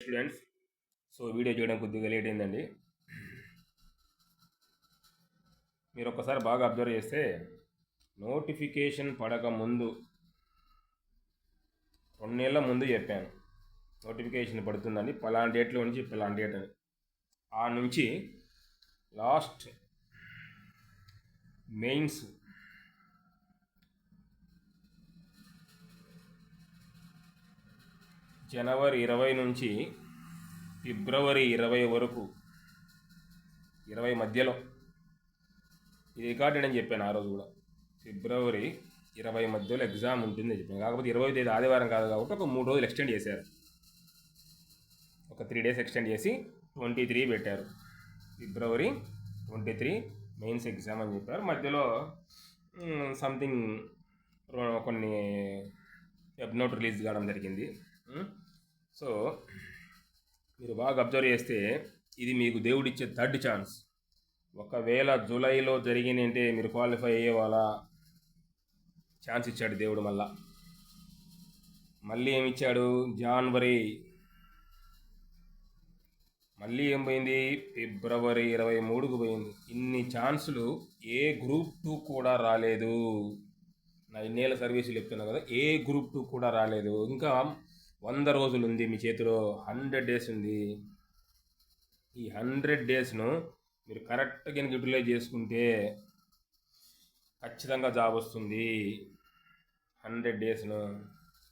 Students, so video చేయడం కొద్దిగా late అయిందండి. మీరు ఒక్కసారి బాగా అబ్జర్వ్ చేస్తే నోటిఫికేషన్ పడక ముందు 2 నెలల ముందు చెప్పాను నోటిఫికేషన్ పడుతుందని, పలానా డేట్లో నుంచి పలానా డేట్ అని. ఆ నుంచి లాస్ట్ మెయిన్స్ జనవరి 20 నుంచి ఫిబ్రవరి 20 వరకు, 20 మధ్యలో ఇది రికార్డెడ్ అని చెప్పాను. ఆ రోజు కూడా ఫిబ్రవరి 20 మధ్యలో ఎగ్జామ్ ఉంటుందని చెప్పాను. కాకపోతే 20 తేదీ ఆదివారం కాదు కాబట్టి ఒక 3 రోజులు ఎక్స్టెండ్ చేశారు. ఒక 3 డేస్ ఎక్స్టెండ్ చేసి 23 పెట్టారు. ఫిబ్రవరి 23 మెయిన్స్ ఎగ్జామ్ అని చెప్పారు. మధ్యలో సంథింగ్ కొన్ని వెబ్ నోట్ రిలీజ్ కావడం జరిగింది. సో మీరు బాగా అబ్జర్వ్ చేస్తే ఇది మీకు దేవుడిచ్చే థర్డ్ ఛాన్స్. ఒకవేళ జూలైలో జరిగినంటే మీరు క్వాలిఫై అయ్యే వాళ్ళ ఛాన్స్ ఇచ్చాడు దేవుడు. మళ్ళీ ఏమిచ్చాడు? జనవరి మళ్ళీ ఏం పోయింది? ఫిబ్రవరి 23కు పోయింది. ఇన్ని ఛాన్సులు ఏ గ్రూప్ 2 కూడా రాలేదు. నా ఇన్నేళ్ళ సర్వీసులు చెప్తున్నా కదా, ఏ గ్రూప్ 2 కూడా రాలేదు. ఇంకా 100 రోజులు ఉంది మీ చేతిలో, 100 డేస్ ఉంది. ఈ 100 డేస్ను మీరు కరెక్ట్గా యూటిలైజ్ చేసుకుంటే ఖచ్చితంగా జాబ్ వస్తుంది. 100 డేస్ను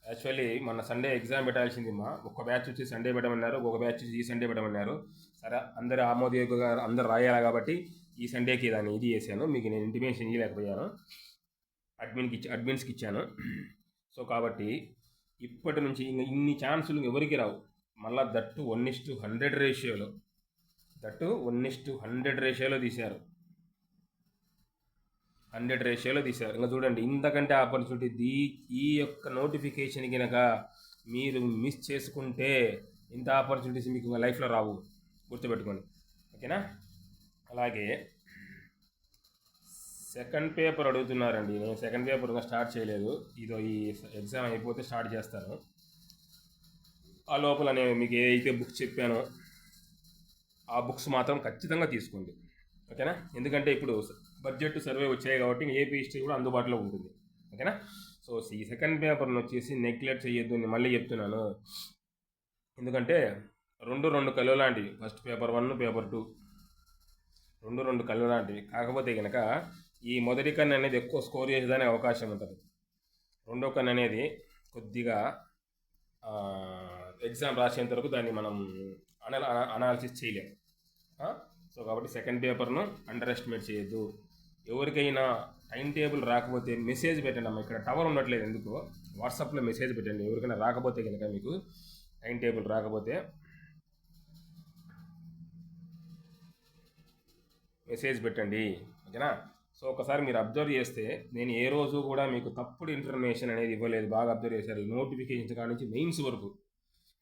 యాక్చువల్లీ మన సండే ఎగ్జామ్ పెట్టాల్సింది. ఒక బ్యాచ్ వచ్చి సండే పెట్టమన్నారు, ఒక బ్యాచ్ వచ్చి ఈ సండే పెట్టమన్నారు. సరే, అందరు ఆమోదయోగ్యంగా అందరు రాయాలి కాబట్టి ఈ సండేకి దాన్ని ఇది చేశాను. మీకు నేను ఇంటిమేషన్ ఇవ్వలేకపోయాను, అడ్మిన్స్కి ఇచ్చాను. సో కాబట్టి ఇప్పటి నుంచి ఇంకా ఇన్ని ఛాన్సులు ఎవరికి రావు. మళ్ళీ దట్టు 1:100 రేషియోలో, దట్టు 1:100 రేషియోలో తీశారు. 100 రేషియోలో తీశారు. ఇంకా చూడండి, ఇంతకంటే ఆపర్చునిటీ ఈ యొక్క నోటిఫికేషన్ కనుక మీరు మిస్ చేసుకుంటే ఇంత ఆపర్చునిటీస్ మీకు లైఫ్లో రావు, గుర్తుపెట్టుకోండి. ఓకేనా? అలాగే సెకండ్ పేపర్ అడుగుతున్నారండి. నేను సెకండ్ పేపర్ ఇంకా స్టార్ట్ చేయలేదు. ఇదో ఈ ఎగ్జామ్ అయిపోతే స్టార్ట్ చేస్తాను. ఆ లోపల నేను మీకు ఏదైతే బుక్స్ చెప్పానో ఆ బుక్స్ మాత్రం ఖచ్చితంగా తీసుకోండి. ఓకేనా? ఎందుకంటే ఇప్పుడు బడ్జెట్ సర్వే వచ్చాయి కాబట్టి ఏపీ హిస్టరీ కూడా అందుబాటులో ఉంటుంది. ఓకేనా? సో ఈ సెకండ్ పేపర్ని వచ్చేసి నెగ్లెక్ట్ చేయొద్దు, నేను మళ్ళీ చెప్తున్నాను. ఎందుకంటే రెండు కళ్ళు లాంటివి. ఫస్ట్ పేపర్ 1, పేపర్ 2 రెండు కళ్ళు లాంటివి. కాకపోతే కనుక ఈ మొదటి కన్ను అనేది ఎక్కువ స్కోర్ చేసేదానికి అవకాశం ఉంటుంది. రెండో కన్ను అనేది కొద్దిగా ఎగ్జామ్ రాసేంత వరకు దాన్ని మనం అనాలిసిస్ చేయలేం. సో కాబట్టి సెకండ్ పేపర్ను అండర్ ఎస్టిమేట్ చేయొద్దు. ఎవరికైనా టైం టేబుల్ రాకపోతే మెసేజ్ పెట్టండి అమ్మ. ఇక్కడ టవర్ ఉండట్లేదు ఎందుకో, వాట్సాప్లో మెసేజ్ పెట్టండి. ఎవరికైనా రాకపోతే కనుక, మీకు టైం టేబుల్ రాకపోతే మెసేజ్ పెట్టండి. ఓకేనా? సో ఒకసారి మీరు అబ్జర్వ్ చేస్తే నేను ఏ రోజు కూడా మీకు తప్పుడు ఇన్ఫర్మేషన్ అనేది ఇవ్వలేదు. బాగా అబ్జర్వ్ చేశారు. నోటిఫికేషన్ కాడ నుంచి మెయిన్స్ వరకు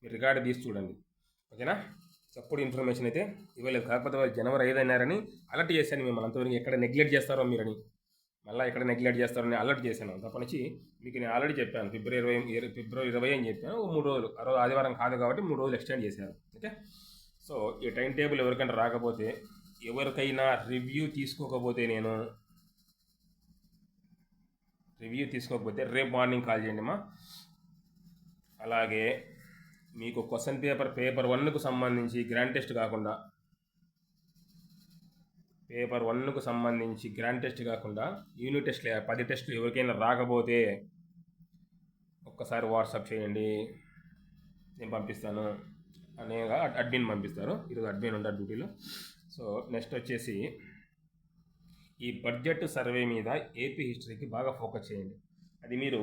మీరు రికార్డు తీసి చూడండి. ఓకేనా? తప్పుడు ఇన్ఫర్మేషన్ అయితే ఇవ్వలేదు. కాకపోతే వాళ్ళు జనవరి 5 అన్నారని అలర్ట్ చేశాను మిమ్మల్ని. అంతవరకు ఎక్కడ నెగ్లెక్ట్ చేస్తారో మీరని, మళ్ళీ ఎక్కడ నెగ్లెక్ట్ చేస్తారని అలర్ట్ చేశాను. తప్పనిచ్చి మీకు నేను ఆల్రెడీ చెప్పాను. ఫిబ్రవరి 20 అని చెప్పాను. 3 రోజులు, ఆ రోజు ఆదివారం కాదు కాబట్టి 3 రోజులు ఎక్స్టెండ్ చేశారు. ఓకే? సో ఈ టైం టేబుల్ ఎవరికైనా రాకపోతే, ఎవరికైనా రివ్యూ తీసుకోకపోతే రేపు మార్నింగ్ కాల్ చేయండి అమ్మా. అలాగే మీకు క్వశ్చన్ పేపర్ 1కు సంబంధించి గ్రాండ్ టెస్ట్ కాకుండా, పేపర్ 1కు సంబంధించి గ్రాండ్ టెస్ట్ కాకుండా యూనిట్ టెస్ట్లు 10 టెస్టులు ఎవరికైనా రాకపోతే ఒక్కసారి వాట్సాప్ చేయండి, నేను పంపిస్తాను. అనేగా అడ్మిన్ పంపిస్తారు. ఈరోజు అడ్మిన్ ఉంటారు డ్యూటీలో. సో నెక్స్ట్ వచ్చేసి ఈ బడ్జెట్ సర్వే మీద ఏపీ హిస్టరీకి బాగా ఫోకస్ చేయండి. అది మీరు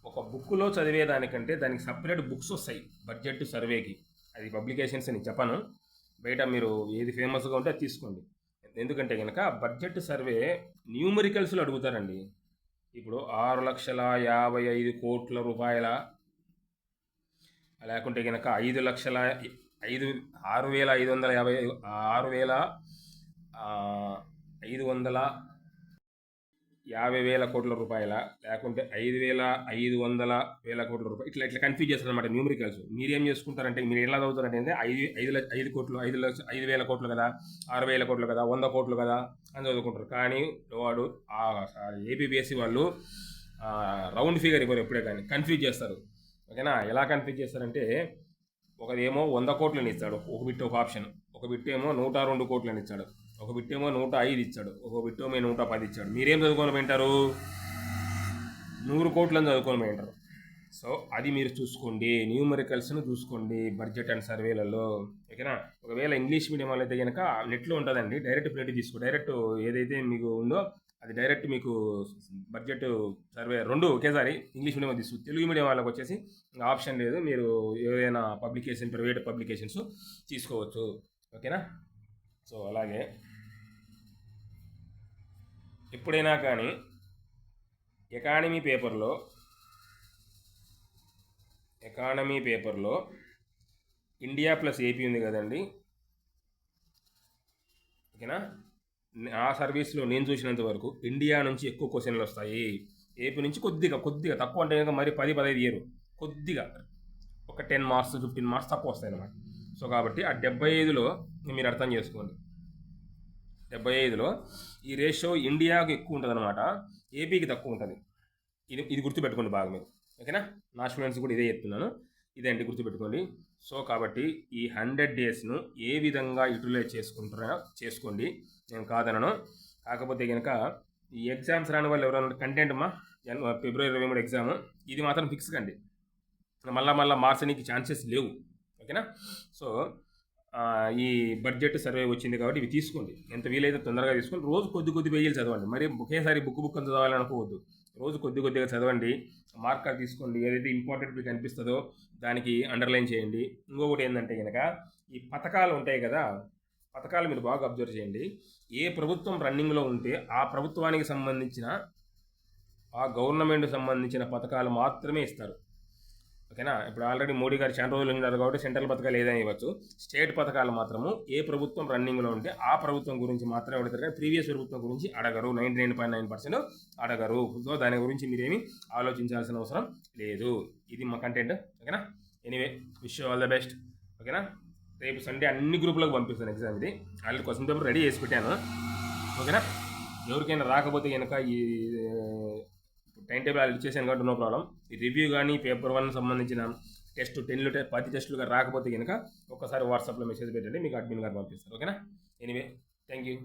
ఒక బుక్లో చదివేదానికంటే దానికి సపరేట్ బుక్స్ వస్తాయి బడ్జెట్ సర్వేకి. అది పబ్లికేషన్స్ అని చెప్పను, బయట మీరు ఏది ఫేమస్గా ఉంటే అది తీసుకోండి. ఎందుకంటే కనుక బడ్జెట్ సర్వే న్యూమరికల్స్లో అడుగుతారండి. ఇప్పుడు 6,55,00,00,000 రూపాయల, లేకుంటే కనుక 6,550,000 50,000 కోట్ల రూపాయల, లేకుంటే 5,500,000 కోట్ల రూపాయలు, ఇట్లా ఇట్లా కన్ఫ్యూజ్ చేస్తారు అనమాట న్యూమరికల్స్. మీరేం చేసుకుంటారంటే, మీరు ఎలా చదువుతారంటే 5 కోట్లు, 5,000 కోట్లు కదా, 6,000 కోట్లు కదా, 100 కోట్లు కదా అని చదువుకుంటారు. కానీ వాడు ఏపీబీఎస్సీ వాళ్ళు రౌండ్ ఫిగర్ ఇవ్వరు ఎప్పుడే, కానీ కన్ఫ్యూజ్ చేస్తారు. ఓకేనా? ఎలా కన్ఫ్యూజ్ చేస్తారంటే, ఒకదేమో 100 కోట్లని ఇస్తాడు ఒక బిట్, ఒక ఆప్షన్. ఒక బిట్ ఏమో 102 కోట్లని ఇచ్చాడు, ఒక బిట్ ఏమో 105 ఇచ్చాడు, ఒక బిట్ ఏమో 110 ఇచ్చాడు. మీరేం చదువుకొని పోయింటారు? 100 కోట్లని చదువుకొని పోయింటారు. సో అది మీరు చూసుకోండి, న్యూమరికల్స్ను చూసుకోండి బడ్జెట్ అండ్ సర్వేలలో. ఓకేనా? ఒకవేళ ఇంగ్లీష్ మీడియం వాళ్ళు అయితే కనుక నెట్లో ఉంటుందండి, డైరెక్ట్ ప్రింట్ తీసుకో, డైరెక్ట్ ఏదైతే మీకు ఉందో అది డైరెక్ట్ మీకు బడ్జెట్ సర్వే రెండు ఒకేసారి ఇంగ్లీష్ మీడియం తీసుకో. తెలుగు మీడియం వాళ్ళకి వచ్చేసి ఆప్షన్ లేదు, మీరు ఏదైనా పబ్లికేషన్, ప్రైవేట్ పబ్లికేషన్స్ తీసుకోవచ్చు. ఓకేనా? సో అలాగే ఎప్పుడైనా కానీ ఎకానమీ పేపర్లో ఇండియా ప్లస్ ఏపీ ఉంది కదండి. ఓకేనా? ఆ సర్వీస్లో నేను చూసినంత వరకు ఇండియా నుంచి ఎక్కువ క్వశ్చన్లు వస్తాయి, ఏపీ నుంచి కొద్దిగా తక్కువ, అంటే కనుక మరి 10-15 ఇయర్ కొద్దిగా ఒక 10 మార్క్స్ 15 మార్క్స్ తక్కువ వస్తాయి అన్నమాట. సో కాబట్టి ఆ 75లో మీరు అర్థం చేసుకోండి, 75లో ఈ రేషియో ఇండియాకు ఎక్కువ ఉంటుంది అనమాట, ఏపీకి తక్కువ ఉంటుంది. ఇది గుర్తుపెట్టుకోండి బాగా మీరు. ఓకేనా? నా స్టూడెంట్స్ కూడా ఇదే చెప్తున్నాను, ఇదేంటి గుర్తుపెట్టుకోండి. సో కాబట్టి ఈ 100 డేస్ను ఏ విధంగా యూటిలైజ్ చేసుకుంటారో చేసుకోండి, నేను కాదనను. కాకపోతే కనుక ఈ ఎగ్జామ్స్ రాని వాళ్ళు ఎవరైనా కంటెంట్ ఫిబ్రవరి 23 ఎగ్జామ్, ఇది మాత్రం ఫిక్స్ కండి, మళ్ళీ మార్చడానికి ఛాన్సెస్ లేవు. ఓకేనా? సో ఈ బడ్జెట్ సర్వే వచ్చింది కాబట్టి ఇవి తీసుకోండి, ఎంత వీలైతే తొందరగా తీసుకోండి. రోజు కొద్ది పేజీలు చదవండి, మరి ఒకేసారి బుక్ అని చదవాలనుకోవద్దు. రోజు కొద్దిగా చదవండి, మార్కర్ తీసుకోండి, ఏదైతే ఇంపార్టెంట్ మీకు అనిపిస్తుందో దానికి అండర్లైన్ చేయండి. ఇంకొకటి ఏంటంటే కనుక ఈ పథకాలు ఉంటాయి కదా, పథకాలు మీరు బాగా అబ్జర్వ్ చేయండి. ఏ ప్రభుత్వం రన్నింగ్లో ఉంటే ఆ ప్రభుత్వానికి సంబంధించిన, ఆ గవర్నమెంట్ సంబంధించిన పథకాలు మాత్రమే ఇస్తారు. ఓకేనా? ఇప్పుడు ఆల్రెడీ మోడీ గారు చాలా రోజులు ఉన్నారు కాబట్టి సెంట్రల్ పథకాలు ఏదైనా ఇవ్వచ్చు. స్టేట్ పథకాలు మాత్రము ఏ ప్రభుత్వం రన్నింగ్లో ఉంటే ఆ ప్రభుత్వం గురించి మాత్రమే అడుగుతారు, కానీ ప్రీవియస్ ప్రభుత్వం గురించి అడగరు, 99.9% అడగరు. సో దాని గురించి మీరేమి ఆలోచించాల్సిన అవసరం లేదు. ఇది మా కంటెంట్. ఓకేనా? Anyway, wish all the best. ఓకేనా? రేపు సండే అన్ని గ్రూపులకు పంపిస్తాను ఎగ్జామ్. ఇది ఆల్రెడీ క్వశ్చన్ పేపర్ రెడీ చేసి పెట్టాను. ఓకేనా? ఎవరికైనా రాకపోతే కనుక ఈ టైం టేబుల్ అది ఇచ్చేసాను కాబట్టి నో ప్రాబ్లం. ఈ రివ్యూ కానీ పేపర్ 1 సంబంధించిన టెస్ట్ 10 టెస్టులుగా రాకపోతే కనుక ఒక్కసారి వాట్సాప్లో మెసేజ్ పెట్టండి, మీకు అడ్మిన్ గారు పంపిస్తారు. ఓకేనా? Anyway, thank you.